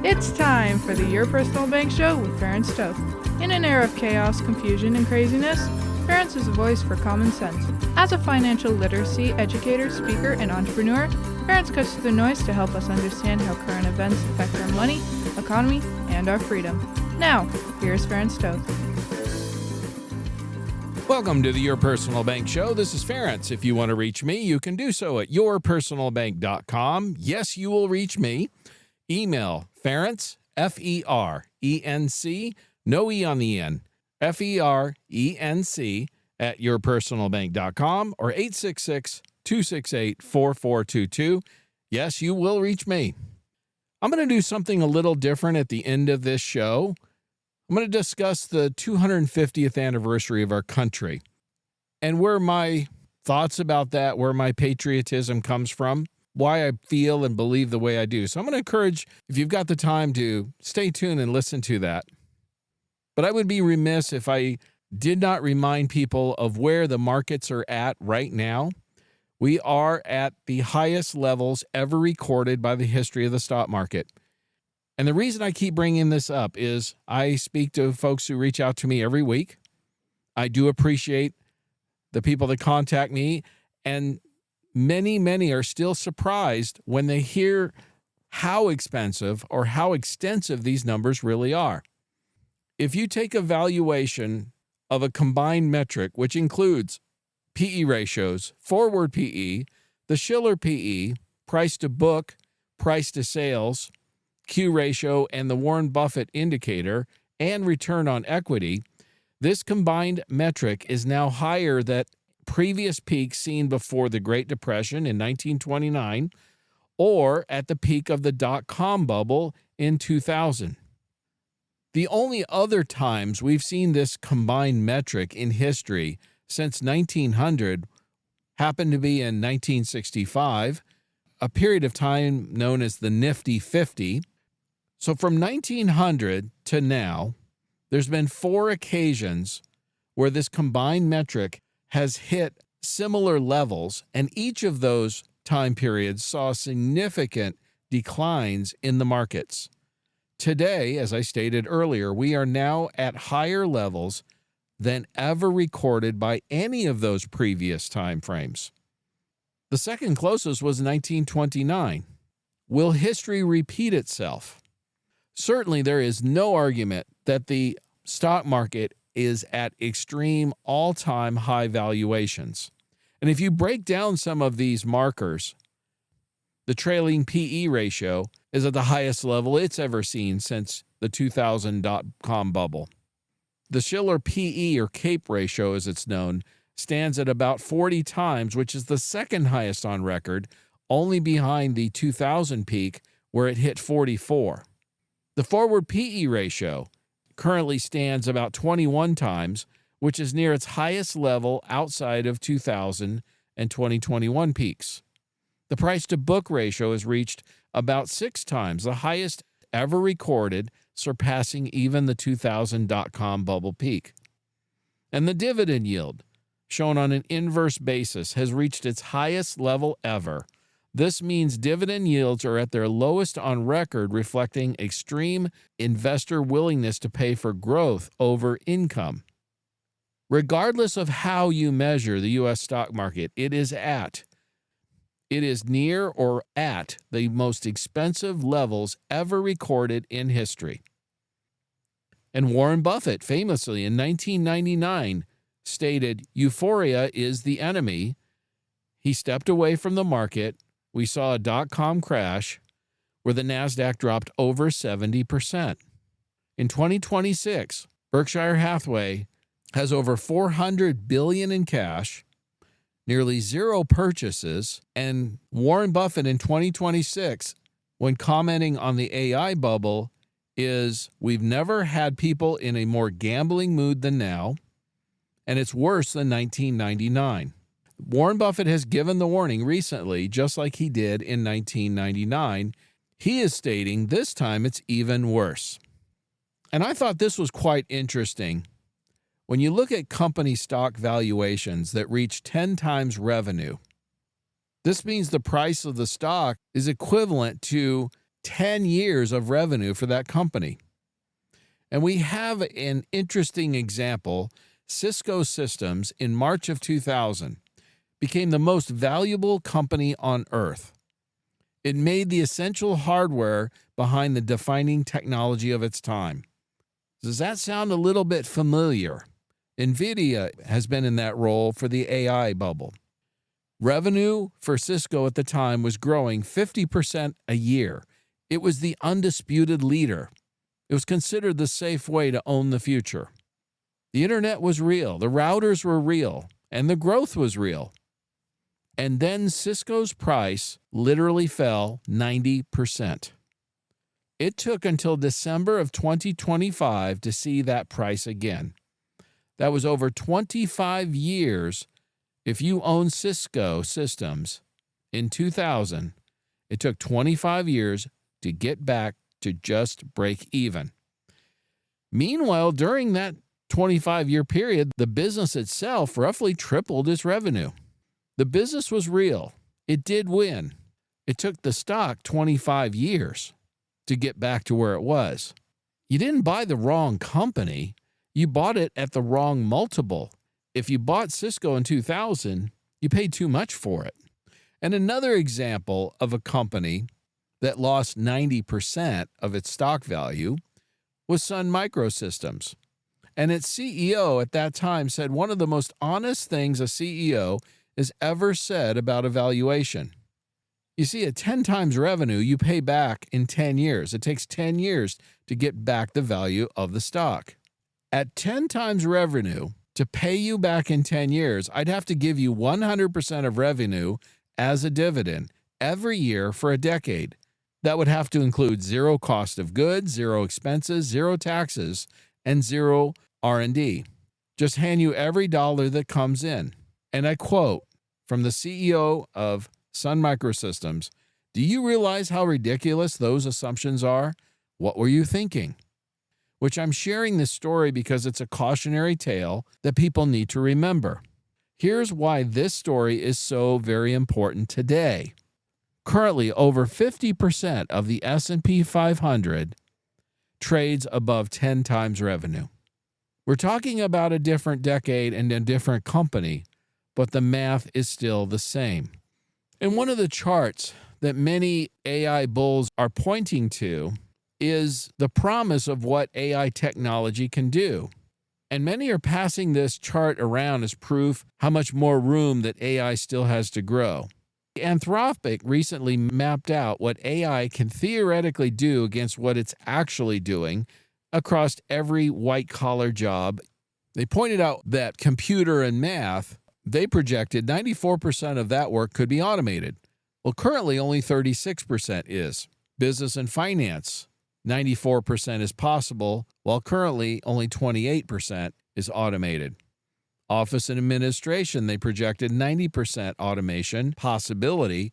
It's time for the Your Personal Bank Show with Ferenc. In an era of chaos, confusion, and craziness, Ferenc is a voice for common sense. As a financial literacy educator, speaker, and entrepreneur, Ferenc cuts through the noise to help us understand how current events affect our money, economy, and our freedom. Now, here's Ferenc. Welcome to the Your Personal Bank Show. This is Ferenc. If you want to reach me, you can do so at yourpersonalbank.com. Yes, you will reach me. Email Ferenc, F-E-R-E-N-C, no E on the end, F-E-R-E-N-C at yourpersonalbank.com or 866-268-4422. Yes, you will reach me. I'm going to do something a little different at the end of this show. I'm going to discuss the 250th anniversary of our country and where my thoughts about that, where my patriotism comes from, why I feel and believe the way I do. So I'm going to encourage, if you've got the time, to stay tuned and listen to that. But I would be remiss if I did not remind people of where the markets are at right now. We are at the highest levels ever recorded by the history of the stock market. And the reason I keep bringing this up is I speak to folks who reach out to me every week. I do appreciate the people that contact me, and many are still surprised when they hear how expensive or how extensive these numbers really are. If you take a valuation of a combined metric, which includes PE ratios, forward PE, the Shiller PE, price to book, price to sales, Q ratio, and the Warren Buffett indicator, and return on equity, this combined metric is now higher than previous peaks seen before the Great Depression in 1929 or at the peak of the dot-com bubble in 2000. The only other times we've seen this combined metric in history since 1900 happened to be in 1965, a period of time known as the Nifty 50. So from 1900 to now, there's been 4 occasions where this combined metric has hit similar levels, and each of those time periods saw significant declines in the markets. Today, as I stated earlier, we are now at higher levels than ever recorded by any of those previous time frames. The second closest was 1929. Will history repeat itself? Certainly, there is no argument that the stock market is at extreme all-time high valuations. And if you break down some of these markers, the trailing PE ratio is at the highest level it's ever seen since the 2000 dot-com bubble. The Shiller PE, or CAPE ratio as it's known, stands at about 40 times, which is the second highest on record, only behind the 2000 peak where it hit 44. The forward PE ratio currently stands about 21 times, which is near its highest level outside of 2000 and 2021 peaks. The price-to-book ratio has reached about 6 times, the highest ever recorded, surpassing even the 2000 dot-com bubble peak. And the dividend yield, shown on an inverse basis, has reached its highest level ever. This means dividend yields are at their lowest on record, reflecting extreme investor willingness to pay for growth over income. Regardless of how you measure the U.S. stock market, it is near or at the most expensive levels ever recorded in history. And Warren Buffett famously in 1999 stated, "Euphoria is the enemy." He stepped away from the market. We saw a dot-com crash where the NASDAQ dropped over 70%. In 2026, Berkshire Hathaway has over $400 billion in cash, nearly zero purchases, and Warren Buffett in 2026, when commenting on the AI bubble, is we've never had people in a more gambling mood than now, and it's worse than 1999. Warren Buffett has given the warning recently, just like he did in 1999. He is stating this time it's even worse. And I thought this was quite interesting. When you look at company stock valuations that reach 10 times revenue, this means the price of the stock is equivalent to 10 years of revenue for that company. And we have an interesting example. Cisco Systems in March of 2000 became the most valuable company on earth. It made the essential hardware behind the defining technology of its time. Does that sound a little bit familiar? NVIDIA has been in that role for the AI bubble. Revenue for Cisco at the time was growing 50% a year. It was the undisputed leader. It was considered the safe way to own the future. The internet was real, the routers were real, and the growth was real. And then Cisco's price literally fell 90%. It took until December of 2025 to see that price again. That was over 25 years. If you own Cisco Systems in 2000, it took 25 years to get back to just break even. Meanwhile, during that 25-year period, the business itself roughly tripled its revenue. The business was real. It did win. It took the stock 25 years to get back to where it was. You didn't buy the wrong company. You bought it at the wrong multiple. If you bought Cisco in 2000, you paid too much for it. And another example of a company that lost 90% of its stock value was Sun Microsystems. And its CEO at that time said one of the most honest things a CEO has ever said about a valuation. You see, at 10 times revenue, you pay back in 10 years. It takes 10 years to get back the value of the stock. At 10 times revenue, to pay you back in 10 years, I'd have to give you 100% of revenue as a dividend every year for a decade. That would have to include zero cost of goods, zero expenses, zero taxes, and zero R&D. Just hand you every dollar that comes in. And I quote from the CEO of Sun Microsystems, "Do you realize how ridiculous those assumptions are? What were you thinking?" Which I'm sharing this story because it's a cautionary tale that people need to remember. Here's why this story is so very important today. Currently, over 50% of the S&P 500 trades above 10 times revenue. We're talking about a different decade and a different company, but the math is still the same. And one of the charts that many AI bulls are pointing to is the promise of what AI technology can do. And many are passing this chart around as proof how much more room that AI still has to grow. Anthropic recently mapped out what AI can theoretically do against what it's actually doing across every white-collar job. They pointed out that computer and math, they projected 94% of that work could be automated. Well, currently only 36% is. Business and finance, 94% is possible, while currently only 28% is automated. Office and administration, they projected 90% automation possibility,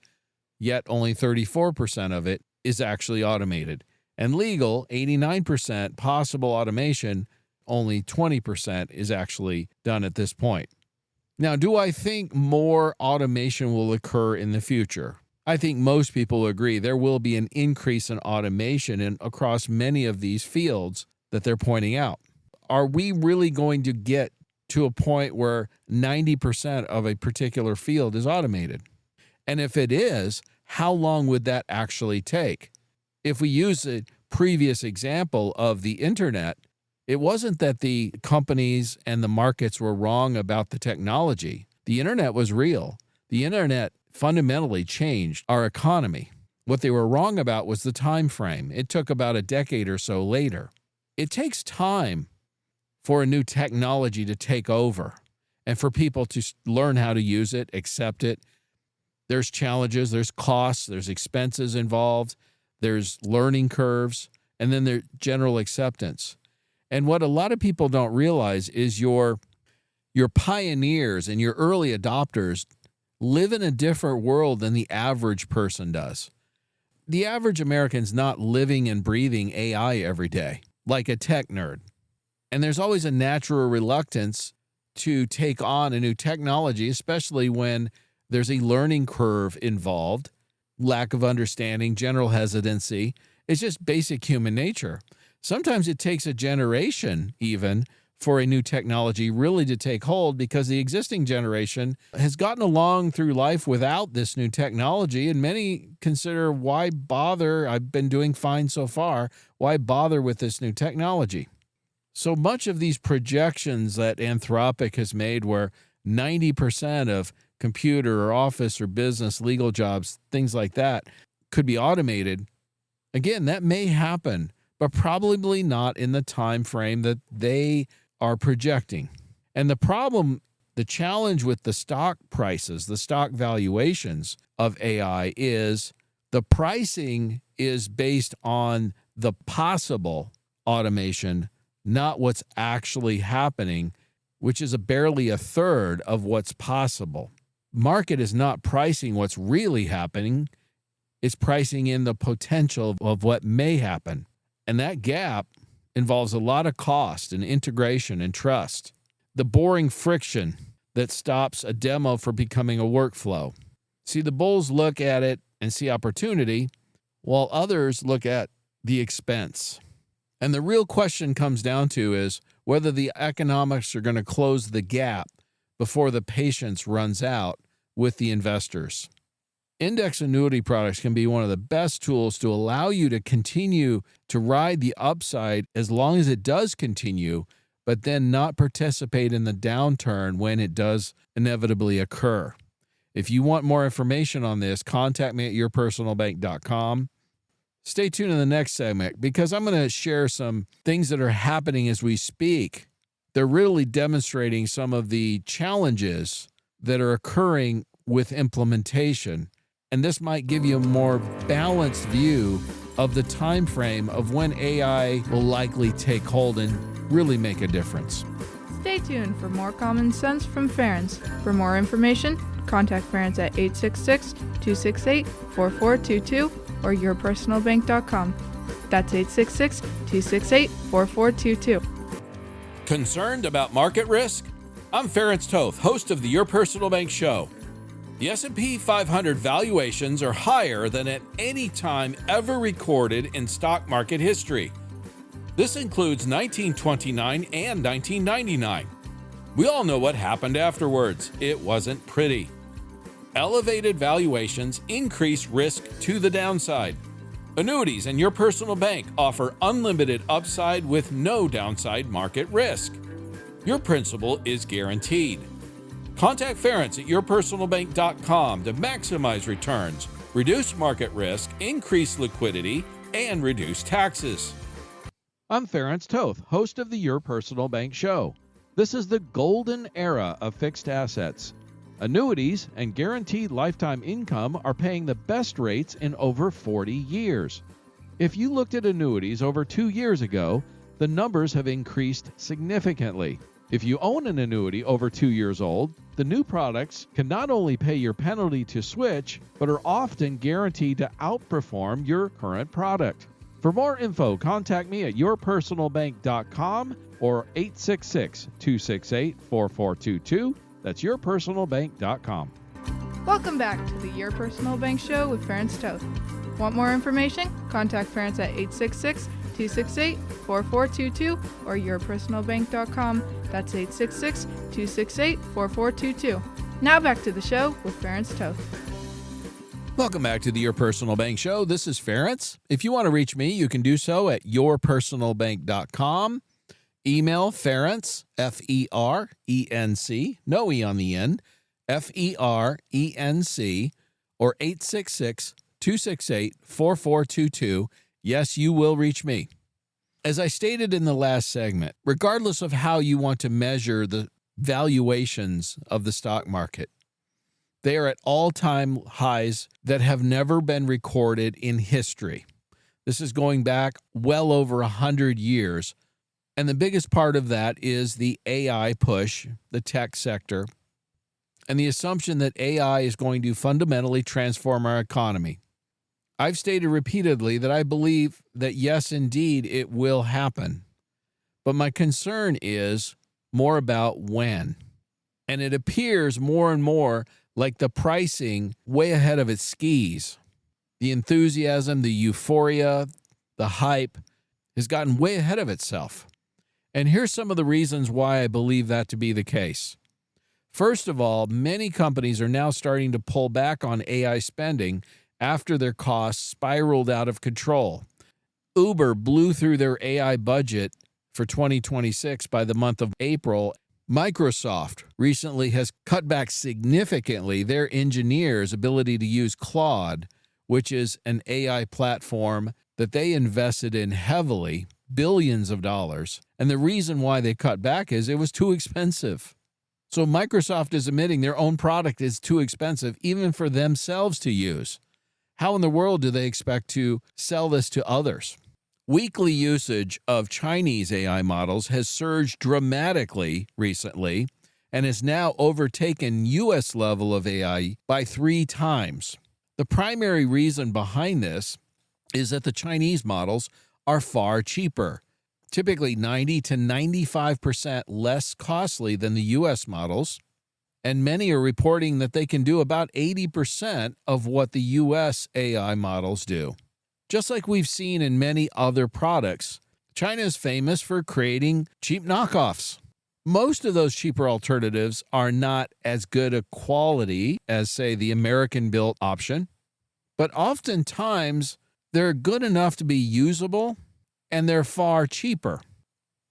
yet only 34% of it is actually automated. And legal, 89% possible automation, only 20% is actually done at this point. Now, do I think more automation will occur in the future? I think most people agree there will be an increase in automation across many of these fields that they're pointing out. Are we really going to get to a point where 90% of a particular field is automated? And if it is, how long would that actually take? If we use a previous example of the internet, it wasn't that the companies and the markets were wrong about the technology. The internet was real. The internet fundamentally changed our economy. What they were wrong about was the time frame. It took about a decade or so later. It takes time for a new technology to take over and for people to learn how to use it, accept it. There's challenges, there's costs, there's expenses involved, there's learning curves, and then there's general acceptance. And what a lot of people don't realize is your pioneers and your early adopters live in a different world than the average person does. The average American's not living and breathing AI every day, like a tech nerd. And there's always a natural reluctance to take on a new technology, especially when there's a learning curve involved. lack of understanding, general hesitancy. It's just basic human nature. Sometimes it takes a generation even for a new technology really to take hold because the existing generation has gotten along through life without this new technology, and many consider, why bother? I've been doing fine so far. Why bother with this new technology? So much of these projections that Anthropic has made, where 90% of computer or office or business, legal jobs, things like that, could be automated, again, that may happen, but probably not in the time frame that they are projecting. And the challenge with the stock prices, the stock valuations of AI is the pricing is based on the possible automation, not what's actually happening, which is barely a third of what's possible. Market is not pricing what's really happening. It's pricing in the potential of what may happen. And that gap involves a lot of cost and integration and trust. The boring friction that stops a demo from becoming a workflow. See, the bulls look at it and see opportunity, while others look at the expense. And the real question comes down to is whether the economics are going to close the gap before the patience runs out with the investors. Index annuity products can be one of the best tools to allow you to continue to ride the upside as long as it does continue, but then not participate in the downturn when it does inevitably occur. If you want more information on this, contact me at yourpersonalbank.com. Stay tuned in the next segment because I'm going to share some things that are happening as we speak. They're really demonstrating some of the challenges that are occurring with implementation. And this might give you a more balanced view of the time frame of when AI will likely take hold and really make a difference. Stay tuned for more common sense from Ferenc. For more information, contact Ferenc at 866-268-4422 or yourpersonalbank.com. That's 866-268-4422. Concerned about market risk? I'm Ferenc Toth, host of the Your Personal Bank Show. The S&P 500 valuations are higher than at any time ever recorded in stock market history. This includes 1929 and 1999. We all know what happened afterwards. It wasn't pretty. Elevated valuations increase risk to the downside. Annuities and Your Personal Bank offer unlimited upside with no downside market risk. Your principal is guaranteed. Contact Ferenc at yourpersonalbank.com to maximize returns, reduce market risk, increase liquidity, and reduce taxes. I'm Ferenc Toth, host of the Your Personal Bank Show. This is the golden era of fixed assets. Annuities and guaranteed lifetime income are paying the best rates in over 40 years. If you looked at annuities over 2 years ago, the numbers have increased significantly. If you own an annuity over 2 years old, the new products can not only pay your penalty to switch, but are often guaranteed to outperform your current product. For more info, contact me at yourpersonalbank.com or 866-268-4422. That's yourpersonalbank.com. Welcome back to the Your Personal Bank Show with Ferenc Toth. Want more information? Contact Ferenc at 866-268-4422 or yourpersonalbank.com. That's 866-268-4422. Now back to the show with Ferenc Toth. Welcome back to the Your Personal Bank Show. This is Ferenc. If you want to reach me, you can do so at yourpersonalbank.com. Email Ferenc, F-E-R-E-N-C, no E on the end, F-E-R-E-N-C, or 866-268-4422. Yes, you will reach me. As I stated in the last segment, regardless of how you want to measure the valuations of the stock market, they are at all-time highs that have never been recorded in history. This is going back well over 100 years. And the biggest part of that is the AI push, the tech sector, and the assumption that AI is going to fundamentally transform our economy. I've stated repeatedly that I believe that yes, indeed, it will happen. But my concern is more about when. And it appears more and more like the pricing way ahead of its skis. The enthusiasm, the euphoria, the hype has gotten way ahead of itself. And here's some of the reasons why I believe that to be the case. First of all, many companies are now starting to pull back on AI spending after their costs spiraled out of control. Uber blew through their AI budget for 2026 by the month of April. Microsoft recently has cut back significantly their engineers' ability to use Claude, which is an AI platform that they invested in heavily, billions of dollars. And the reason why they cut back is it was too expensive. So Microsoft is admitting their own product is too expensive even for themselves to use. How in the world do they expect to sell this to others? Weekly usage of Chinese AI models has surged dramatically recently and has now overtaken U.S. level of AI by 3 times. The primary reason behind this is that the Chinese models are far cheaper, typically 90 to 95% less costly than the U.S. models, and many are reporting that they can do about 80% of what the U.S. AI models do. Just like we've seen in many other products, China is famous for creating cheap knockoffs. Most of those cheaper alternatives are not as good a quality as, say, the American-built option, but oftentimes they're good enough to be usable, and they're far cheaper.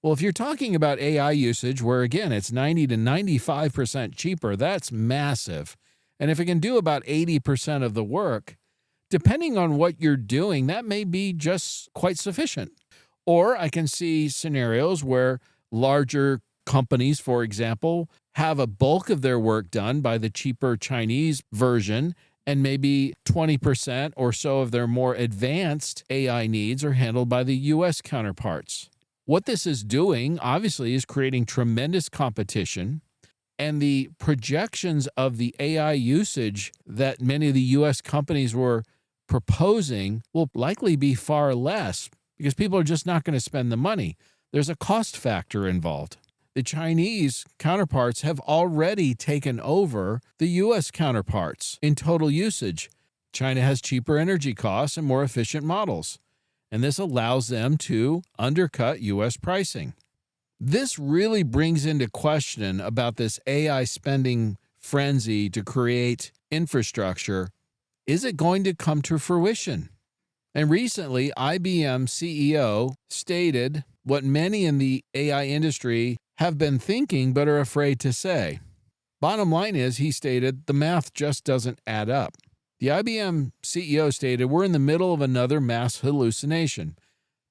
Well, if you're talking about AI usage, where again, it's 90 to 95% cheaper, that's massive. And if it can do about 80% of the work, depending on what you're doing, that may be just quite sufficient. Or I can see scenarios where larger companies, for example, have a bulk of their work done by the cheaper Chinese version, and maybe 20% or so of their more advanced AI needs are handled by the U.S. counterparts. What this is doing, obviously, is creating tremendous competition, and the projections of the AI usage that many of the U.S. companies were proposing will likely be far less because people are just not going to spend the money. There's a cost factor involved. The Chinese counterparts have already taken over the U.S. counterparts in total usage. China has cheaper energy costs and more efficient models, and this allows them to undercut U.S. pricing. This really brings into question about this AI spending frenzy to create infrastructure. Is it going to come to fruition? And recently, IBM CEO stated what many in the AI industry have been thinking but are afraid to say. Bottom line is, he stated, the math just doesn't add up. The IBM CEO stated, we're in the middle of another mass hallucination.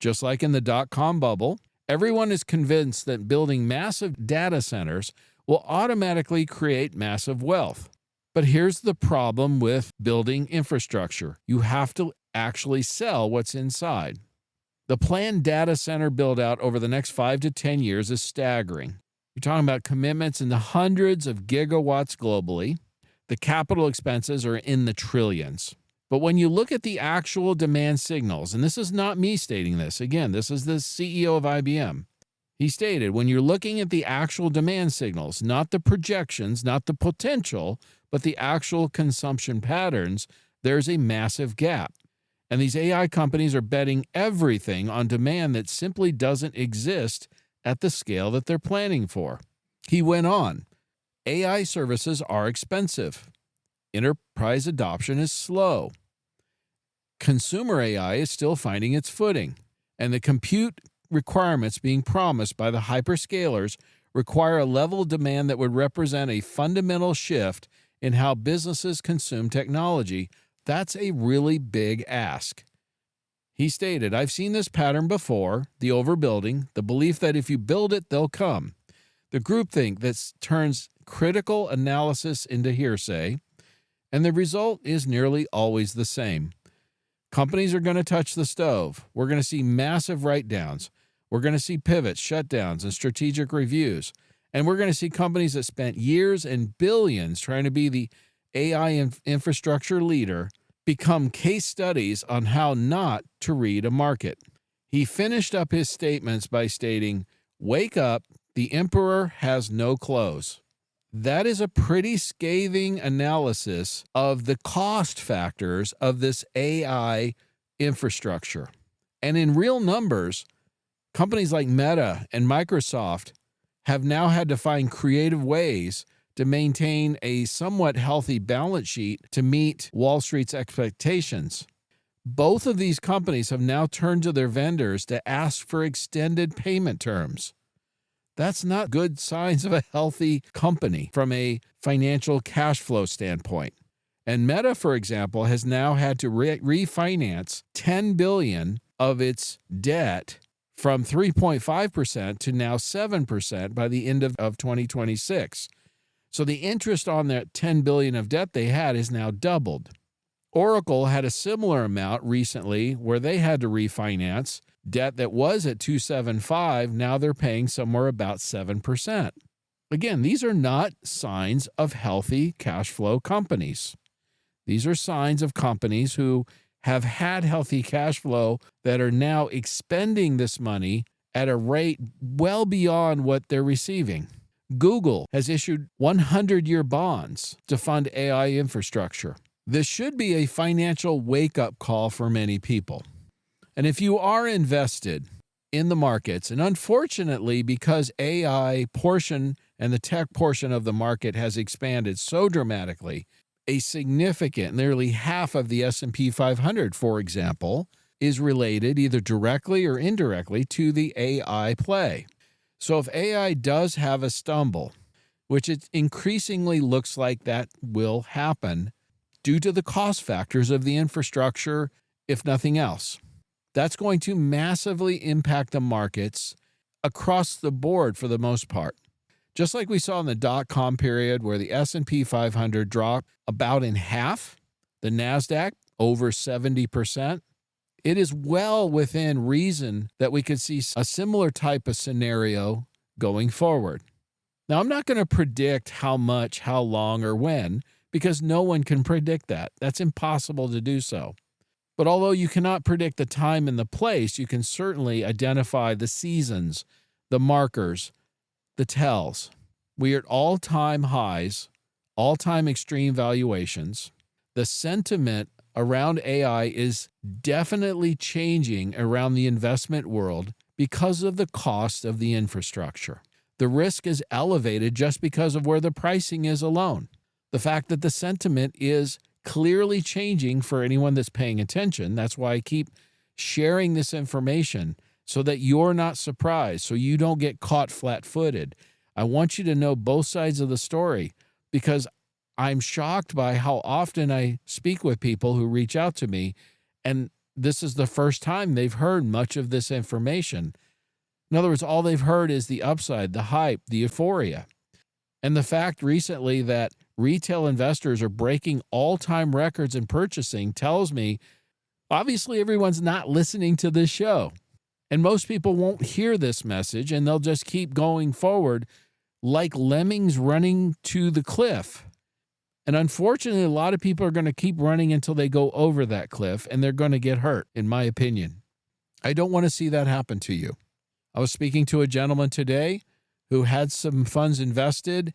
Just like in the dot-com bubble, everyone is convinced that building massive data centers will automatically create massive wealth. But here's the problem with building infrastructure. You have to actually sell what's inside. The planned data center build-out over the next 5 to 10 years is staggering. You're talking about commitments in the hundreds of gigawatts globally. The capital expenses are in the trillions. But when you look at the actual demand signals, and this is not me stating this, again, this is the CEO of IBM. He stated, when you're looking at the actual demand signals, not the projections, not the potential, but the actual consumption patterns, there's a massive gap. And these AI companies are betting everything on demand that simply doesn't exist at the scale that they're planning for. He went on, AI services are expensive. Enterprise adoption is slow. Consumer AI is still finding its footing. And the compute requirements being promised by the hyperscalers require a level of demand that would represent a fundamental shift in how businesses consume technology. That's a really big ask. He stated, I've seen this pattern before, the overbuilding, the belief that if you build it, they'll come, the groupthink that turns critical analysis into hearsay, and the result is nearly always the same. Companies are going to touch the stove. We're going to see massive write-downs. We're going to see pivots, shutdowns, and strategic reviews. And we're going to see companies that spent years and billions trying to be the AI infrastructure leader become case studies on how not to read a market. He finished up his statements by stating, wake up, the emperor has no clothes. That is a pretty scathing analysis of the cost factors of this AI infrastructure. And in real numbers, companies like Meta and Microsoft have now had to find creative ways to maintain a somewhat healthy balance sheet to meet Wall Street's expectations. Both of these companies have now turned to their vendors to ask for extended payment terms. That's not good signs of a healthy company from a financial cash flow standpoint. And Meta, for example, has now had to refinance $10 billion of its debt from 3.5% to now 7% by the end of 2026. So the interest on that $10 billion of debt they had is now doubled. Oracle had a similar amount recently where they had to refinance debt that was at 2.75. Now they're paying somewhere about 7%. Again, these are not signs of healthy cash flow companies. These are signs of companies who have had healthy cash flow that are now expending this money at a rate well beyond what they're receiving. Google has issued 100-year bonds to fund AI infrastructure. This should be a financial wake-up call for many people. And if you are invested in the markets, and unfortunately, because AI portion and the tech portion of the market has expanded so dramatically, a significant, nearly half of the S&P 500, for example, is related either directly or indirectly to the AI play. So if AI does have a stumble, which it increasingly looks like that will happen due to the cost factors of the infrastructure, if nothing else, that's going to massively impact the markets across the board for the most part. Just like we saw in the dot-com period where the S&P 500 dropped about in half, the NASDAQ over 70%, it is well within reason that we could see a similar type of scenario going forward. Now, I'm not going to predict how much, how long, or when, because no one can predict that. That's impossible to do so. But although you cannot predict the time and the place, you can certainly identify the seasons, the markers, the tells. We are at all-time highs, all-time extreme valuations. The sentiment around AI is definitely changing around the investment world because of the cost of the infrastructure. The risk is elevated just because of where the pricing is alone. The fact that the sentiment is clearly changing for anyone that's paying attention. That's why I keep sharing this information so that you're not surprised, so you don't get caught flat-footed. I want you to know both sides of the story because I'm shocked by how often I speak with people who reach out to me, and this is the first time they've heard much of this information. In other words, all they've heard is the upside, the hype, the euphoria. And the fact recently that retail investors are breaking all-time records in purchasing tells me, obviously, everyone's not listening to this show. And most people won't hear this message, and they'll just keep going forward like lemmings running to the cliff. And unfortunately, a lot of people are going to keep running until they go over that cliff, and they're going to get hurt, in my opinion. I don't want to see that happen to you. I was speaking to a gentleman today who had some funds invested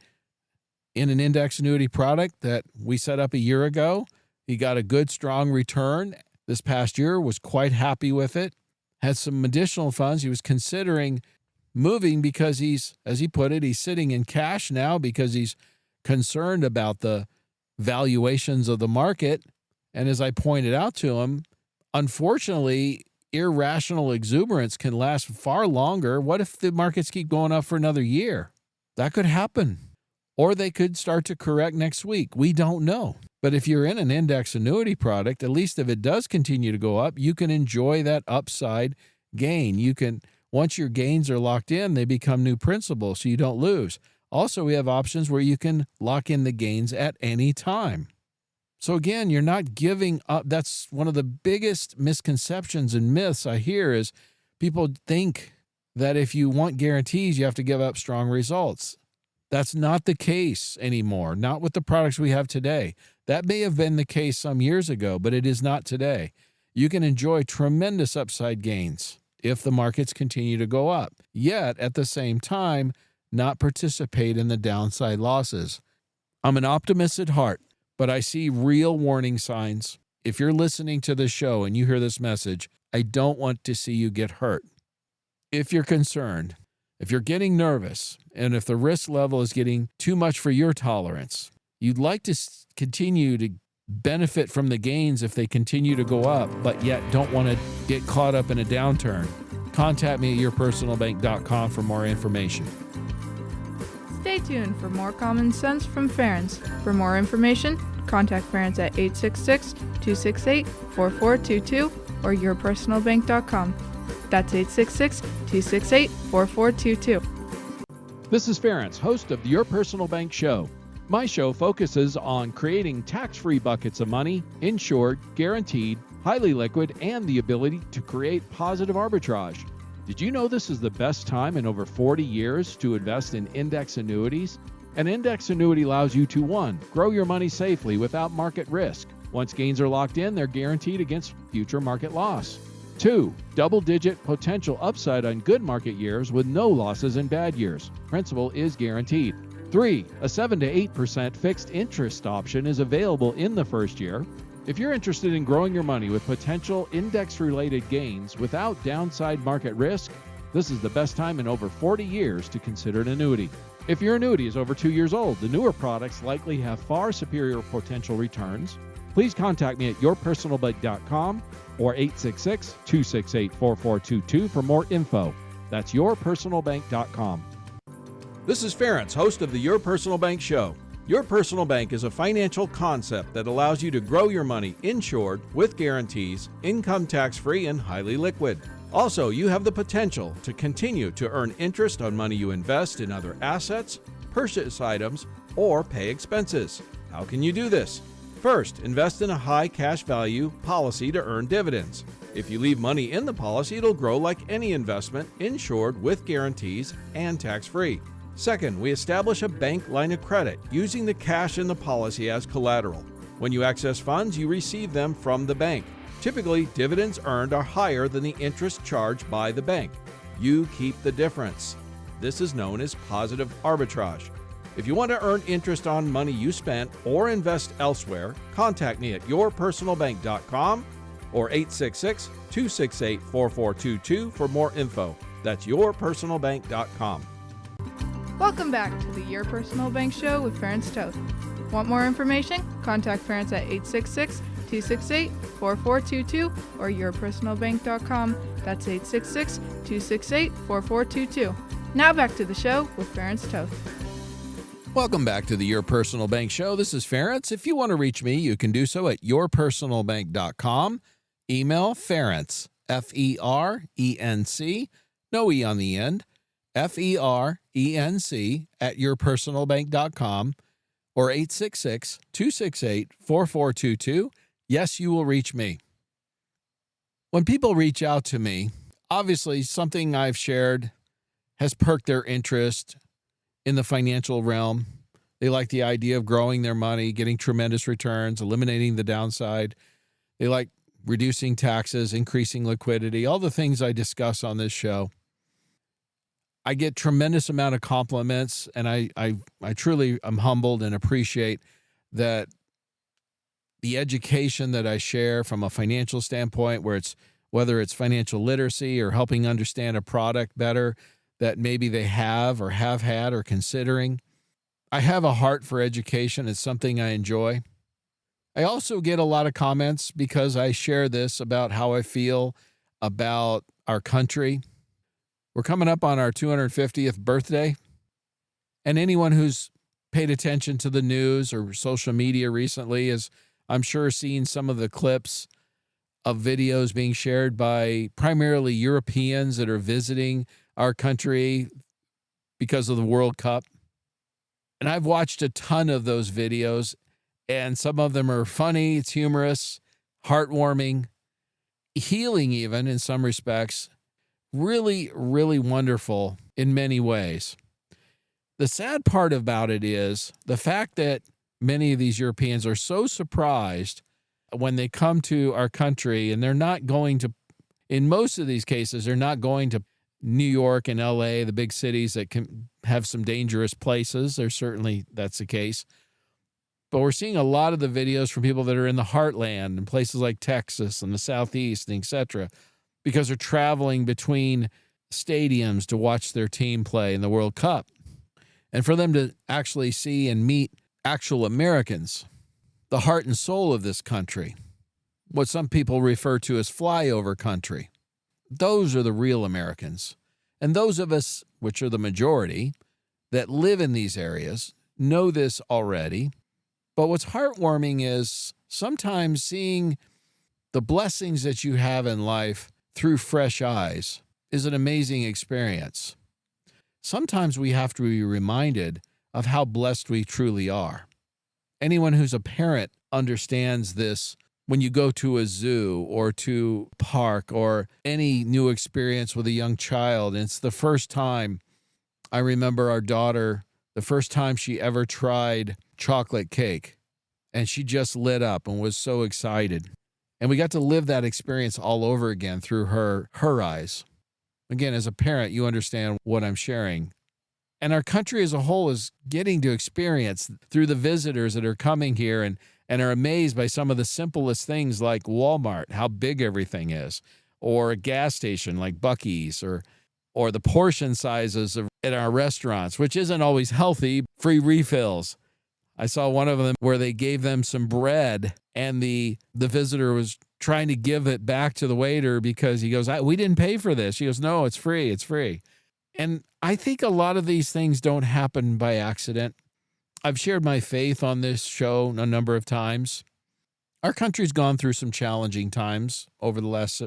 in an index annuity product that we set up a year ago. He got a good, strong return this past year, was quite happy with it, had some additional funds. He was considering moving because he's, as he put it, he's sitting in cash now because he's concerned about the valuations of the market. And as I pointed out to him, unfortunately, irrational exuberance can last far longer. What if the markets keep going up for another year? That could happen. Or they could start to correct next week. We don't know. But if you're in an index annuity product, at least if it does continue to go up, you can enjoy that upside gain. You can, once your gains are locked in, they become new principal, so you don't lose. Also, we have options where you can lock in the gains at any time. So again, you're not giving up. That's one of the biggest misconceptions and myths I hear is people think that if you want guarantees, you have to give up strong results. That's not the case anymore, not with the products we have today. That may have been the case some years ago, but it is not today. You can enjoy tremendous upside gains if the markets continue to go up. Yet, at the same time, not participate in the downside losses. I'm an optimist at heart, but I see real warning signs. If you're listening to this show and you hear this message, I don't want to see you get hurt. If you're concerned, if you're getting nervous, and if the risk level is getting too much for your tolerance, you'd like to continue to benefit from the gains if they continue to go up, but yet don't want to get caught up in a downturn, contact me at yourpersonalbank.com for more information. Stay tuned for more common sense from Ferenc. For more information, contact Ferenc at 866-268-4422 or yourpersonalbank.com. That's 866-268-4422. This is Ferenc, host of the Your Personal Bank Show. My show focuses on creating tax-free buckets of money, insured, guaranteed, highly liquid, and the ability to create positive arbitrage. Did you know this is the best time in over 40 years to invest in index annuities? An index annuity allows you to 1. Grow your money safely without market risk. Once gains are locked in, they're guaranteed against future market loss. 2. Double-digit potential upside on good market years with no losses in bad years. Principal is guaranteed. 3. A 7 to 8% fixed interest option is available in the first year. If you're interested in growing your money with potential index-related gains without downside market risk, this is the best time in over 40 years to consider an annuity. If your annuity is over 2 years old, the newer products likely have far superior potential returns. Please contact me at yourpersonalbank.com or 866-268-4422 for more info. That's yourpersonalbank.com. This is Ferenc, host of the Your Personal Bank Show. Your Personal Bank is a financial concept that allows you to grow your money insured, with guarantees, income tax-free, and highly liquid. Also, you have the potential to continue to earn interest on money you invest in other assets, purchase items, or pay expenses. How can you do this? First, invest in a high cash value policy to earn dividends. If you leave money in the policy, it'll grow like any investment, insured, with guarantees, and tax-free. Second, we establish a bank line of credit using the cash in the policy as collateral. When you access funds, you receive them from the bank. Typically, dividends earned are higher than the interest charged by the bank. You keep the difference. This is known as positive arbitrage. If you want to earn interest on money you spent or invest elsewhere, contact me at yourpersonalbank.com or 866-268-4422 for more info. That's yourpersonalbank.com. Welcome back to the Your Personal Bank Show with Ferenc Toth. Want more information? Contact Ferenc at 866-268-4422 or yourpersonalbank.com. That's 866-268-4422. Now back to the show with Ferenc Toth. Welcome back to the Your Personal Bank Show. This is Ferenc. If you want to reach me, you can do so at yourpersonalbank.com. Email Ferenc, F-E-R-E-N-C, no E on the end, Ferenc at yourpersonalbank.com or 866-268-4422. Yes, you will reach me. When people reach out to me, obviously something I've shared has perked their interest in the financial realm. They like the idea of growing their money, getting tremendous returns, eliminating the downside. They like reducing taxes, increasing liquidity, all the things I discuss on this show. I get tremendous amount of compliments, and I truly am humbled and appreciate that the education that I share from a financial standpoint, whether it's financial literacy or helping understand a product better that maybe they have or have had or considering. I have a heart for education. It's something I enjoy. I also get a lot of comments because I share this about how I feel about our country. We're coming up on our 250th birthday, and anyone who's paid attention to the news or social media recently has, I'm sure, seen some of the clips of videos being shared by primarily Europeans that are visiting our country because of the World Cup. And I've watched a ton of those videos, and some of them are funny, it's humorous, heartwarming, healing even in some respects. Really, really wonderful in many ways. The sad part about it is the fact that many of these Europeans are so surprised when they come to our country, and they're not going to, in most of these cases, they're not going to New York and LA, the big cities that can have some dangerous places. That's the case. But we're seeing a lot of the videos from people that are in the heartland and places like Texas and the Southeast, and et cetera, because they're traveling between stadiums to watch their team play in the World Cup. And for them to actually see and meet actual Americans, the heart and soul of this country, what some people refer to as flyover country, those are the real Americans. And those of us, which are the majority, that live in these areas, know this already. But what's heartwarming is sometimes seeing the blessings that you have in life through fresh eyes is an amazing experience. Sometimes we have to be reminded of how blessed we truly are. Anyone who's a parent understands this when you go to a zoo or to a park or any new experience with a young child. And it's the first time, I remember our daughter, the first time she ever tried chocolate cake, and she just lit up and was so excited. And we got to live that experience all over again through her eyes. Again, as a parent, you understand what I'm sharing. And our country as a whole is getting to experience through the visitors that are coming here and are amazed by some of the simplest things like Walmart, how big everything is, or a gas station like Buc-ee's, or the portion sizes at our restaurants, which isn't always healthy, free refills. I saw one of them where they gave them some bread and the visitor was trying to give it back to the waiter because he goes, we didn't pay for this. She goes, no, it's free. It's free. And I think a lot of these things don't happen by accident. I've shared my faith on this show a number of times. Our country's gone through some challenging times over the last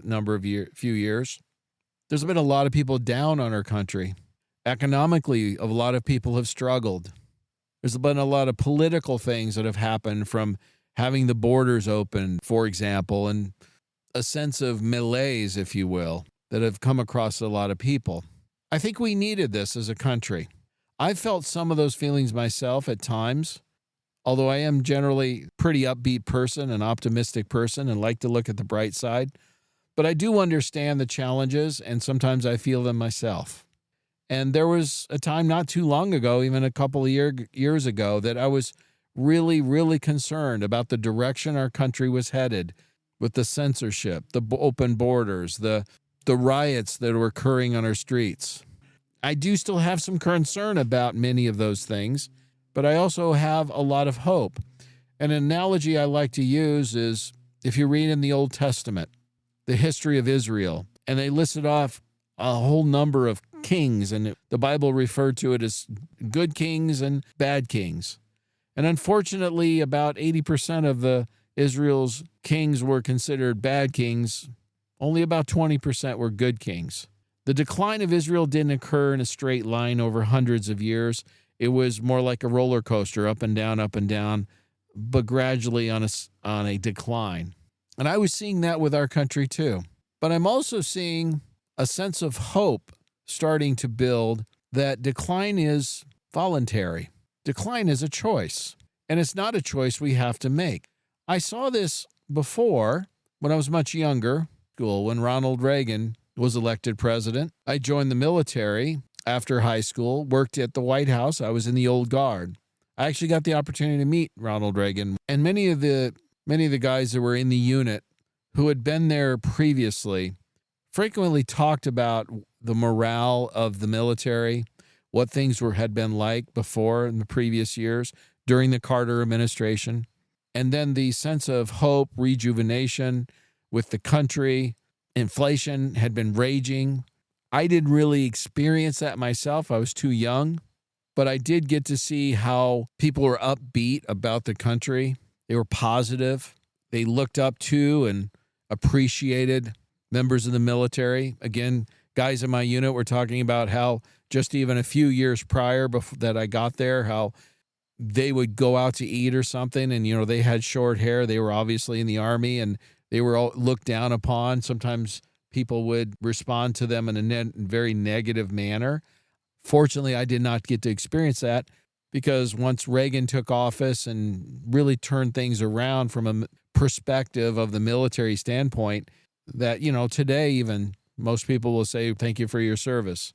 few years. There's been a lot of people down on our country. Economically, a lot of people have struggled. There's been a lot of political things that have happened, from having the borders open, for example, and a sense of malaise, if you will, that have come across a lot of people. I think we needed this as a country. I've felt some of those feelings myself at times, although I am generally a pretty upbeat person, an optimistic person, and like to look at the bright side. But I do understand the challenges, and sometimes I feel them myself. And there was a time not too long ago, even a couple of years ago, that I was really, really concerned about the direction our country was headed with the censorship, the open borders, the riots that were occurring on our streets. I do still have some concern about many of those things, but I also have a lot of hope. An analogy I like to use is if you read in the Old Testament, the history of Israel, and they listed off a whole number of kings, and the Bible referred to it as good kings and bad kings. And unfortunately, about 80% of Israel's kings were considered bad kings. Only about 20% were good kings. The decline of Israel didn't occur in a straight line over hundreds of years. It was more like a roller coaster, up and down, but gradually on a decline. And I was seeing that with our country too. But I'm also seeing a sense of hope starting to build that decline is voluntary. Decline is a choice, and it's not a choice we have to make. I saw this before when I was much younger, when Ronald Reagan was elected president. I joined the military after high school, worked at the White House. I was in the old guard. I actually got the opportunity to meet Ronald Reagan, and many of the guys that were in the unit who had been there previously frequently talked about the morale of the military, what things had been like before in the previous years during the Carter administration, and then the sense of hope, rejuvenation with the country. Inflation had been raging. I didn't really experience that myself. I was too young, but I did get to see how people were upbeat about the country. They were positive. They looked up to and appreciated members of the military. Again, guys in my unit were talking about how just even a few years prior that I got there, how they would go out to eat or something, and, they had short hair. They were obviously in the Army, and they were all looked down upon. Sometimes people would respond to them in a very negative manner. Fortunately, I did not get to experience that, because once Reagan took office and really turned things around from a perspective of the military standpoint, that, today even most people will say, thank you for your service.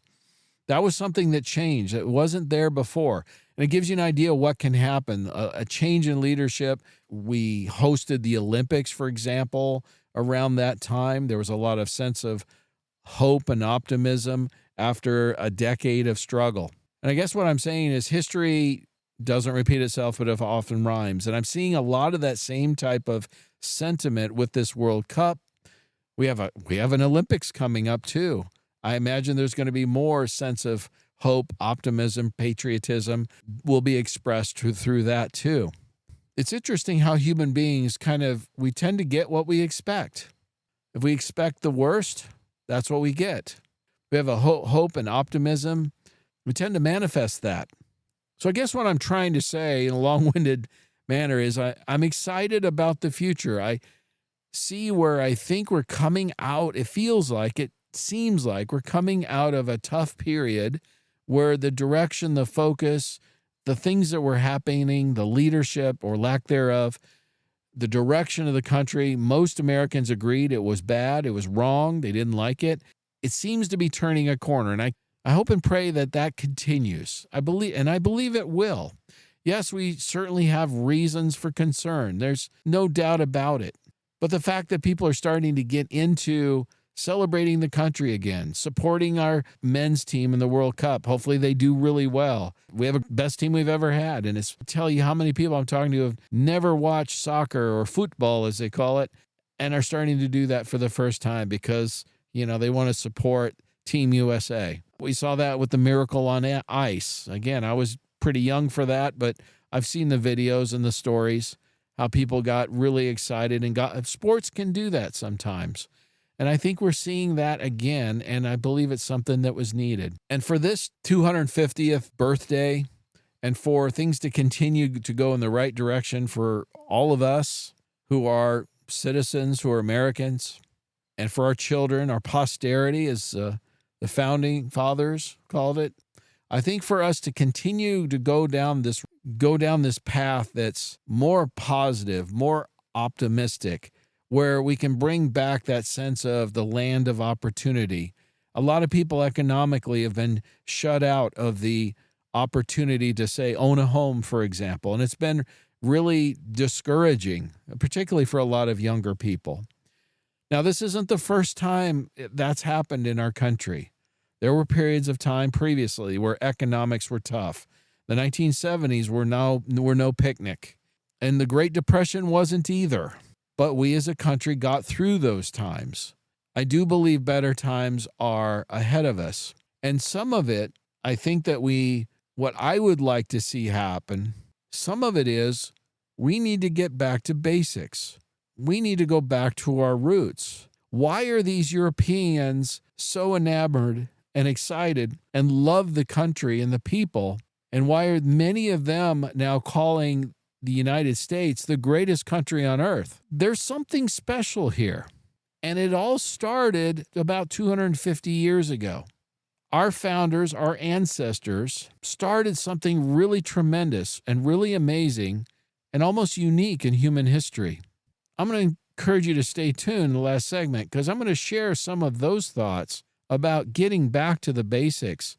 That was something that changed. It wasn't there before. And it gives you an idea of what can happen. A change in leadership. We hosted the Olympics, for example, around that time. There was a lot of sense of hope and optimism after a decade of struggle. And I guess what I'm saying is history doesn't repeat itself, but it often rhymes. And I'm seeing a lot of that same type of sentiment with this World Cup. We have an Olympics coming up too. I imagine there's going to be more sense of hope, optimism, patriotism will be expressed through that too. It's interesting how human beings we tend to get what we expect. If we expect the worst, that's what we get. We have a hope and optimism. We tend to manifest that. So I guess what I'm trying to say in a long-winded manner is I'm excited about the future. I see where I think we're coming out. It seems like we're coming out of a tough period where the direction, the focus, the things that were happening, the leadership or lack thereof, the direction of the country, most Americans agreed it was bad, it was wrong, they didn't like it. It seems to be turning a corner, and I hope and pray that continues. I believe it will. Yes, we certainly have reasons for concern. There's no doubt about it. But the fact that people are starting to get into celebrating the country again, supporting our men's team in the World Cup. Hopefully they do really well. We have the best team we've ever had. And it's tell you how many people I'm talking to have never watched soccer or football, as they call it, and are starting to do that for the first time because, they want to support Team USA. We saw that with the Miracle on Ice. Again, I was pretty young for that, but I've seen the videos and the stories, how people got really excited and sports can do that sometimes. And I think we're seeing that again, and I believe it's something that was needed. And for this 250th birthday, and for things to continue to go in the right direction for all of us who are citizens, who are Americans, and for our children, our posterity, as the founding fathers called it, I think for us to continue to go down this path that's more positive, more optimistic, where we can bring back that sense of the land of opportunity. A lot of people economically have been shut out of the opportunity to, say, own a home, for example, and it's been really discouraging, particularly for a lot of younger people. Now, this isn't the first time that's happened in our country. There were periods of time previously where economics were tough. The 1970s were no picnic, and the Great Depression wasn't either. But we as a country got through those times. I do believe better times are ahead of us. And some of it, I think that what I would like to see happen, some of it is we need to get back to basics. We need to go back to our roots. Why are these Europeans so enamored and excited and love the country and the people? And why are many of them now calling the United States the greatest country on earth? There's something special here. And it all started about 250 years ago. Our founders, our ancestors, started something really tremendous and really amazing and almost unique in human history. I'm going to encourage you to stay tuned in the last segment because I'm going to share some of those thoughts about getting back to the basics,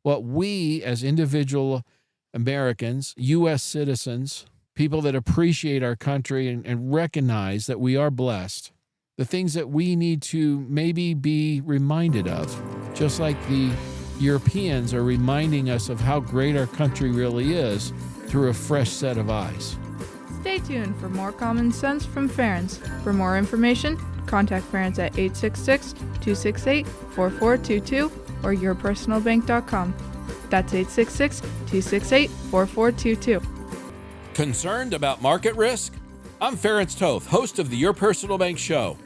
what we as individual Americans, U.S. citizens, people that appreciate our country and recognize that we are blessed, the things that we need to maybe be reminded of, just like the Europeans are reminding us of how great our country really is through a fresh set of eyes. Stay tuned for more common sense from Ferenc. For more information, contact Ferenc at 866-268-4422 or yourpersonalbank.com. That's 866-268-4422. Concerned about market risk? I'm Ferenc Toth, host of the Your Personal Bank Show.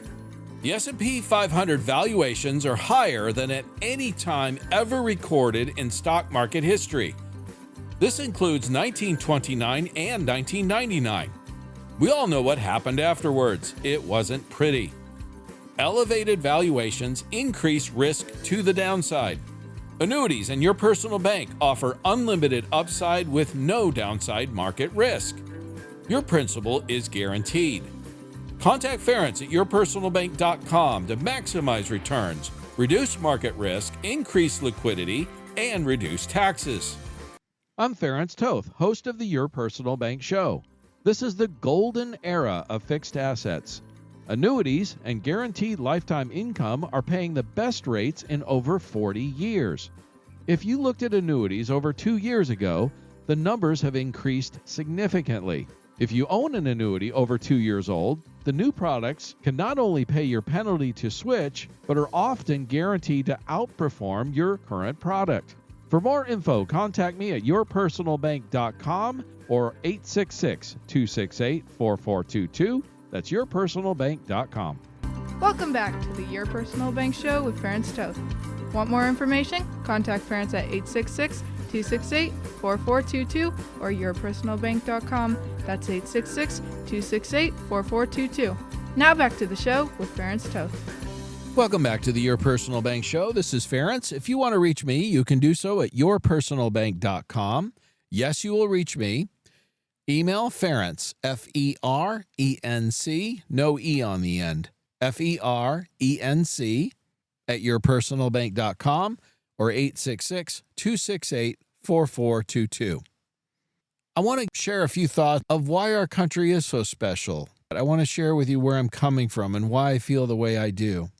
The S&P 500 valuations are higher than at any time ever recorded in stock market history. This includes 1929 and 1999. We all know what happened afterwards. It wasn't pretty. Elevated valuations increase risk to the downside. Annuities and Your Personal Bank offer unlimited upside with no downside market risk. Your principal is guaranteed. Contact Ferenc at yourpersonalbank.com to maximize returns, reduce market risk, increase liquidity, and reduce taxes. I'm Ferenc Toth, host of the Your Personal Bank Show. This is the golden era of fixed assets. Annuities and guaranteed lifetime income are paying the best rates in over 40 years. If you looked at annuities over 2 years ago, the numbers have increased significantly. If you own an annuity over 2 years old, the new products can not only pay your penalty to switch, but are often guaranteed to outperform your current product. For more info, contact me at yourpersonalbank.com or 866-268-4422. That's yourpersonalbank.com. Welcome back to the Your Personal Bank Show with Ferenc Toth. Want more information? Contact Ferenc at 866-268-4422 or yourpersonalbank.com. That's 866-268-4422. Now back to the show with Ferenc Toth. Welcome back to the Your Personal Bank Show. This is Ferenc. If you want to reach me, you can do so at yourpersonalbank.com. Yes, you will reach me. Email Ferenc, F-E-R-E-N-C, no E on the end, F-E-R-E-N-C at yourpersonalbank.com or 866-268-4422. I want to share a few thoughts of why our country is so special. I want to share with you where I'm coming from and why I feel the way I do.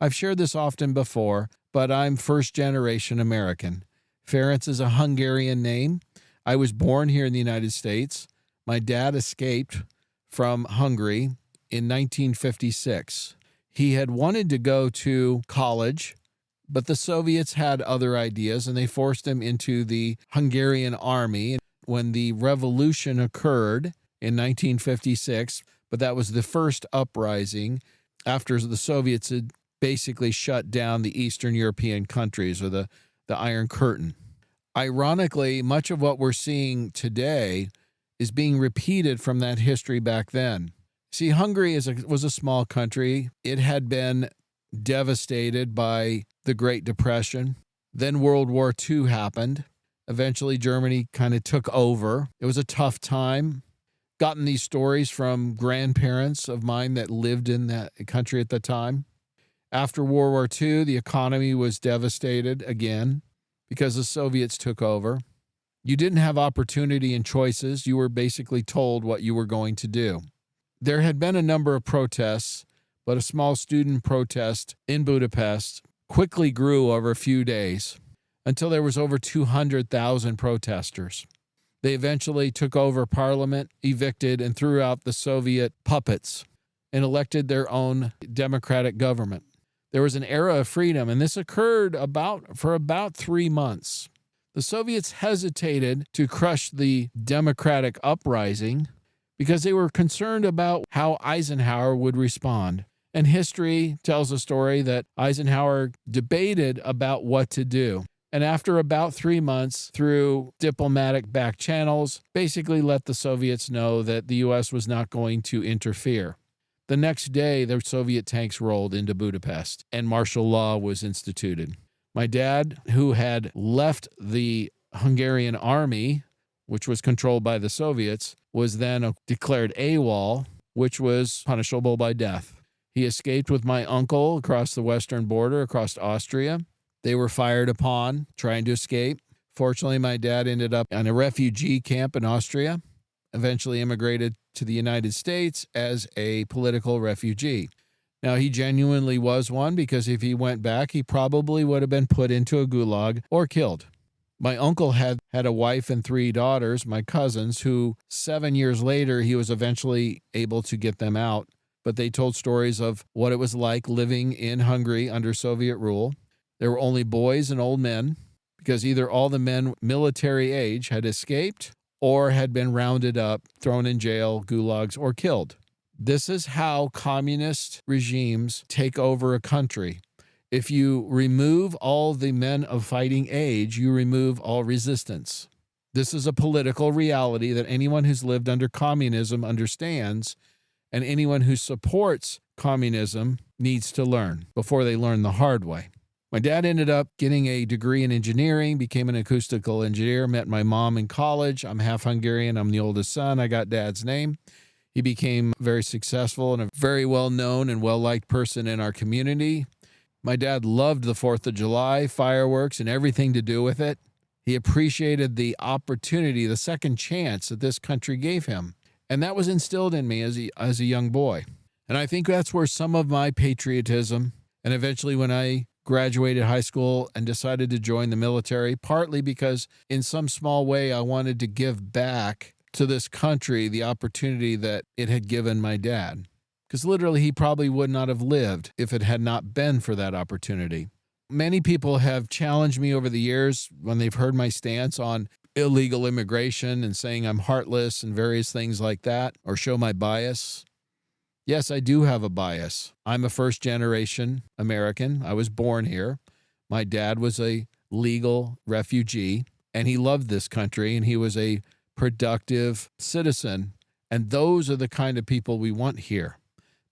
I've shared this often before, but I'm first-generation American. Ferenc is a Hungarian name. I was born here in the United States. My dad escaped from Hungary in 1956. He had wanted to go to college, but the Soviets had other ideas, and they forced him into the Hungarian army. When the revolution occurred in 1956, but that was the first uprising after the Soviets had basically shut down the Eastern European countries, or the Iron Curtain. Ironically, much of what we're seeing today is being repeated from that history back then. See, Hungary was a small country. It had been devastated by the Great Depression. Then World War II happened. Eventually, Germany kind of took over. It was a tough time. Gotten these stories from grandparents of mine that lived in that country at the time. After World War II, the economy was devastated again because the Soviets took over. You didn't have opportunity and choices. You were basically told what you were going to do. There had been a number of protests, but a small student protest in Budapest quickly grew over a few days until there was over 200,000 protesters. They eventually took over parliament, evicted, and threw out the Soviet puppets and elected their own democratic government. There was an era of freedom, and this occurred for about 3 months. The Soviets hesitated to crush the democratic uprising because they were concerned about how Eisenhower would respond. And history tells a story that Eisenhower debated about what to do. And after about 3 months, through diplomatic back channels, basically let the Soviets know that the U.S. was not going to interfere. The next day, the Soviet tanks rolled into Budapest, and martial law was instituted. My dad, who had left the Hungarian army, which was controlled by the Soviets, was then declared AWOL, which was punishable by death. He escaped with my uncle across the western border, across Austria. They were fired upon trying to escape. Fortunately, my dad ended up in a refugee camp in Austria, eventually immigrated to the United States as a political refugee. Now, he genuinely was one, because if he went back, he probably would have been put into a gulag or killed. My uncle had a wife and 3 daughters, my cousins, who 7 years later, he was eventually able to get them out. But they told stories of what it was like living in Hungary under Soviet rule. There were only boys and old men, because either all the men military age had escaped or had been rounded up, thrown in jail, gulags, or killed. This is how communist regimes take over a country. If you remove all the men of fighting age, you remove all resistance. This is a political reality that anyone who's lived under communism understands, and anyone who supports communism needs to learn before they learn the hard way. My dad ended up getting a degree in engineering, became an acoustical engineer, met my mom in college. I'm half Hungarian. I'm the oldest son. I got dad's name. He became very successful and a very well-known and well-liked person in our community. My dad loved the 4th of July, fireworks, and everything to do with it. He appreciated the opportunity, the second chance that this country gave him. And that was instilled in me as a young boy. And I think that's where some of my patriotism, and eventually when I graduated high school and decided to join the military, partly because in some small way I wanted to give back to this country the opportunity that it had given my dad. Because literally he probably would not have lived if it had not been for that opportunity. Many people have challenged me over the years when they've heard my stance on illegal immigration and saying I'm heartless and various things like that, or show my bias. Yes, I do have a bias. I'm a first-generation American. I was born here. My dad was a legal refugee, and he loved this country, and he was a productive citizen. And those are the kind of people we want here,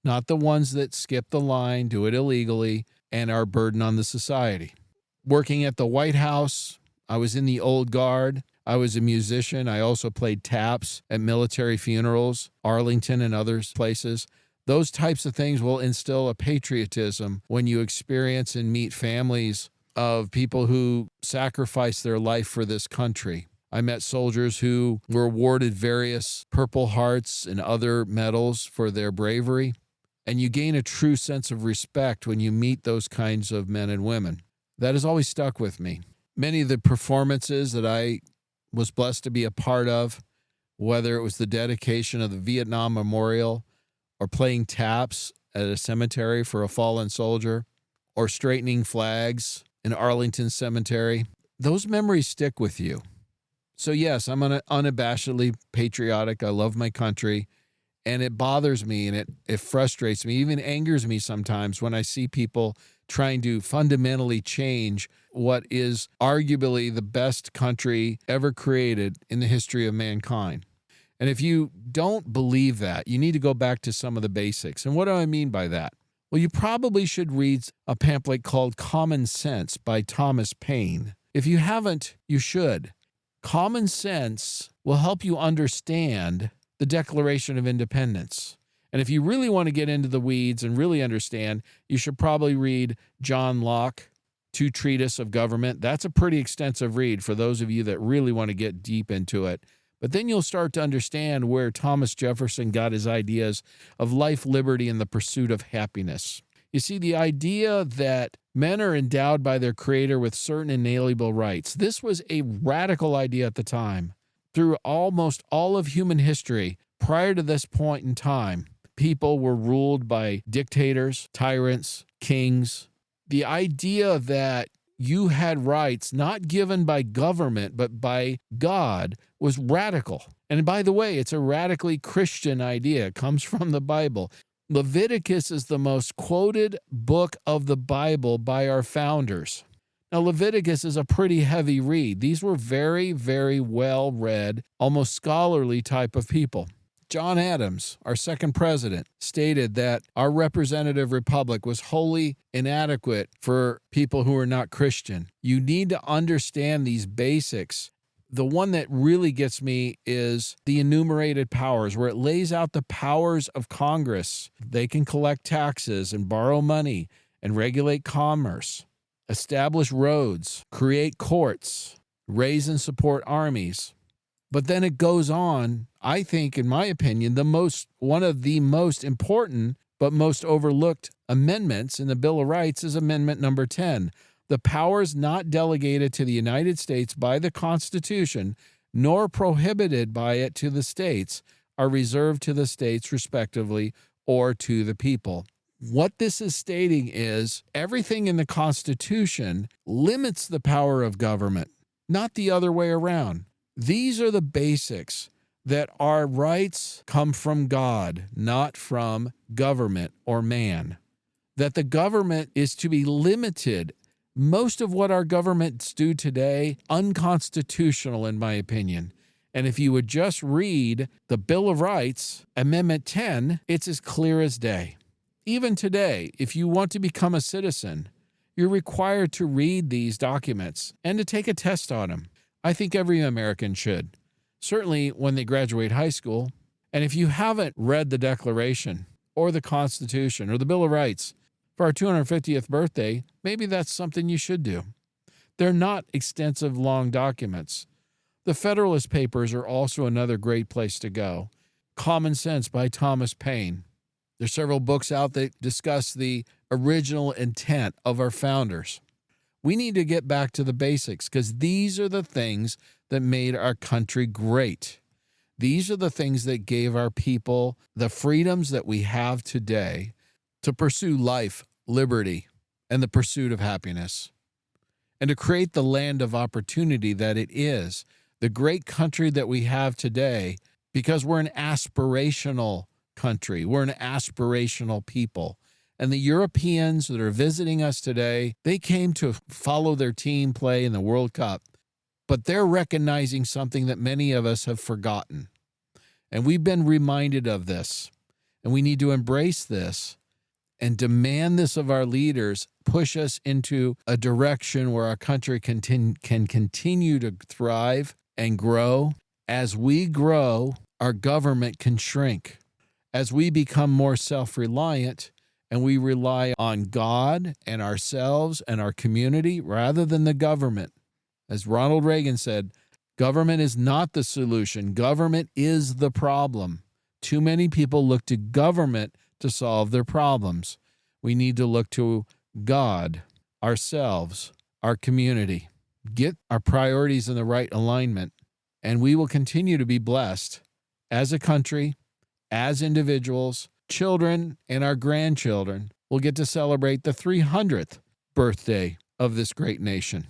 not the ones that skip the line, do it illegally, and are a burden on the society. Working at the White House, I was in the old guard. I was a musician. I also played taps at military funerals, Arlington and other places. Those types of things will instill a patriotism when you experience and meet families of people who sacrificed their life for this country. I met soldiers who were awarded various Purple Hearts and other medals for their bravery. And you gain a true sense of respect when you meet those kinds of men and women. That has always stuck with me. Many of the performances that I was blessed to be a part of, whether it was the dedication of the Vietnam Memorial, or playing taps at a cemetery for a fallen soldier, or straightening flags in Arlington Cemetery, those memories stick with you. So yes, I'm unabashedly patriotic. I love my country. And it bothers me and it frustrates me, even angers me sometimes when I see people trying to fundamentally change what is arguably the best country ever created in the history of mankind. And if you don't believe that, you need to go back to some of the basics. And what do I mean by that? Well, you probably should read a pamphlet called Common Sense by Thomas Paine. If you haven't, you should. Common sense will help you understand the Declaration of Independence. And if you really want to get into the weeds and really understand, you should probably read John Locke, Two Treatises of Government. That's a pretty extensive read for those of you that really want to get deep into it. But then you'll start to understand where Thomas Jefferson got his ideas of life, liberty, and the pursuit of happiness. You see, the idea that men are endowed by their Creator with certain inalienable rights, this was a radical idea at the time. Through almost all of human history, prior to this point in time, people were ruled by dictators, tyrants, kings. The idea that you had rights not given by government, but by God was radical. And by the way, it's a radically Christian idea. It comes from the Bible. Leviticus is the most quoted book of the Bible by our founders. Now, Leviticus is a pretty heavy read. These were very, very well-read, almost scholarly type of people. John Adams, our second president, stated that our representative republic was wholly inadequate for people who are not Christian. You need to understand these basics. The one that really gets me is the enumerated powers, where it lays out the powers of Congress. They can collect taxes and borrow money and regulate commerce, establish roads, create courts, raise and support armies. But then it goes on, I think, in my opinion, one of the most important but most overlooked amendments in the Bill of Rights is Amendment number 10. The powers not delegated to the United States by the Constitution, nor prohibited by it to the states, are reserved to the states respectively or to the people. What this is stating is everything in the Constitution limits the power of government, not the other way around. These are the basics, that our rights come from God, not from government or man. That the government is to be limited. Most of what our governments do today, unconstitutional in my opinion. And if you would just read the Bill of Rights, Amendment 10, it's as clear as day. Even today, if you want to become a citizen, you're required to read these documents and to take a test on them. I think every American should, certainly when they graduate high school. And if you haven't read the Declaration or the Constitution or the Bill of Rights, for our 250th birthday, maybe that's something you should do. They're not extensive, long documents. The Federalist Papers are also another great place to go. Common Sense by Thomas Paine. There's several books out that discuss the original intent of our founders. We need to get back to the basics because these are the things that made our country great. These are the things that gave our people the freedoms that we have today to pursue life, liberty, and the pursuit of happiness, and to create the land of opportunity that it is, the great country that we have today, because we're an aspirational country. We're an aspirational people. And the Europeans that are visiting us today, they came to follow their team play in the World Cup, but they're recognizing something that many of us have forgotten. And we've been reminded of this, and we need to embrace this and demand this of our leaders, push us into a direction where our country can continue to thrive and grow. As we grow, our government can shrink. As we become more self-reliant and we rely on God and ourselves and our community rather than the government. As Ronald Reagan said, government is not the solution. Government is the problem. Too many people look to government to solve their problems. We need to look to God, ourselves, our community. Get our priorities in the right alignment, and we will continue to be blessed as a country, as individuals, children, and our grandchildren will get to celebrate the 300th birthday of this great nation.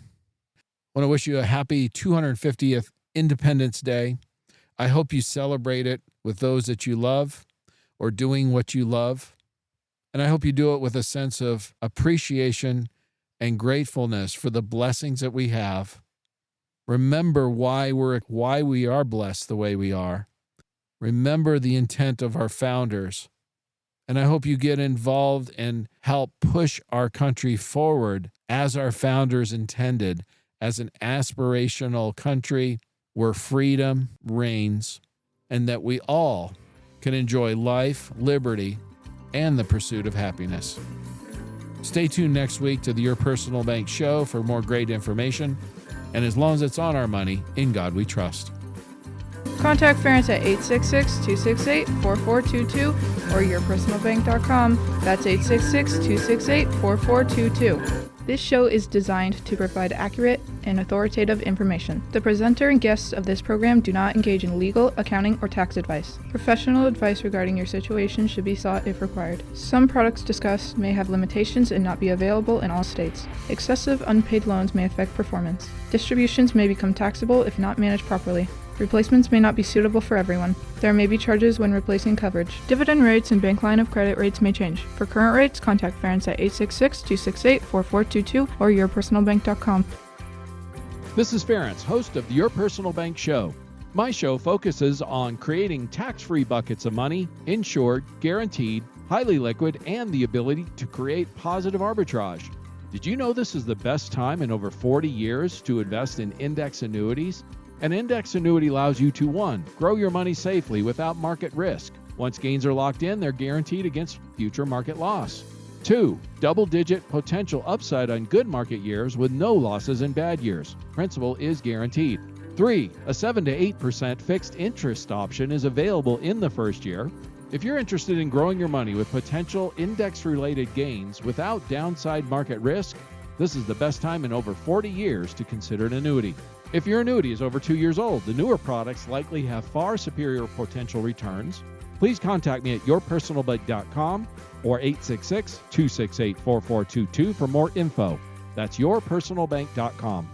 I want to wish you a happy 250th Independence Day. I hope you celebrate it with those that you love or doing what you love. And I hope you do it with a sense of appreciation and gratefulness for the blessings that we have. Remember why we are blessed the way we are. Remember the intent of our founders. And I hope you get involved and help push our country forward as our founders intended, as an aspirational country where freedom reigns and that we all can enjoy life, liberty, and the pursuit of happiness. Stay tuned next week to the Your Personal Bank Show for more great information. And as long as it's on our money, in God we trust. Contact Ferenc at 866-268-4422 or yourpersonalbank.com. That's 866-268-4422. This show is designed to provide accurate and authoritative information. The presenter and guests of this program do not engage in legal, accounting, or tax advice. Professional advice regarding your situation should be sought if required. Some products discussed may have limitations and not be available in all states. Excessive unpaid loans may affect performance. Distributions may become taxable if not managed properly. Replacements may not be suitable for everyone. There may be charges when replacing coverage. Dividend rates and bank line of credit rates may change. For current rates, contact Ferenc at 866-268-4422 or yourpersonalbank.com. This is Ferenc, host of the Your Personal Bank Show. My show focuses on creating tax-free buckets of money, insured, guaranteed, highly liquid, and the ability to create positive arbitrage. Did you know this is the best time in over 40 years to invest in index annuities? An index annuity allows you to 1. Grow your money safely without market risk. Once gains are locked in, they're guaranteed against future market loss. 2. Double-digit potential upside on good market years with no losses in bad years. Principal is guaranteed. 3. A 7 to 8% fixed interest option is available in the first year. If you're interested in growing your money with potential index-related gains without downside market risk, this is the best time in over 40 years to consider an annuity. If your annuity is over 2 years old, the newer products likely have far superior potential returns. Please contact me at yourpersonalbank.com or 866-268-4422 for more info. That's yourpersonalbank.com.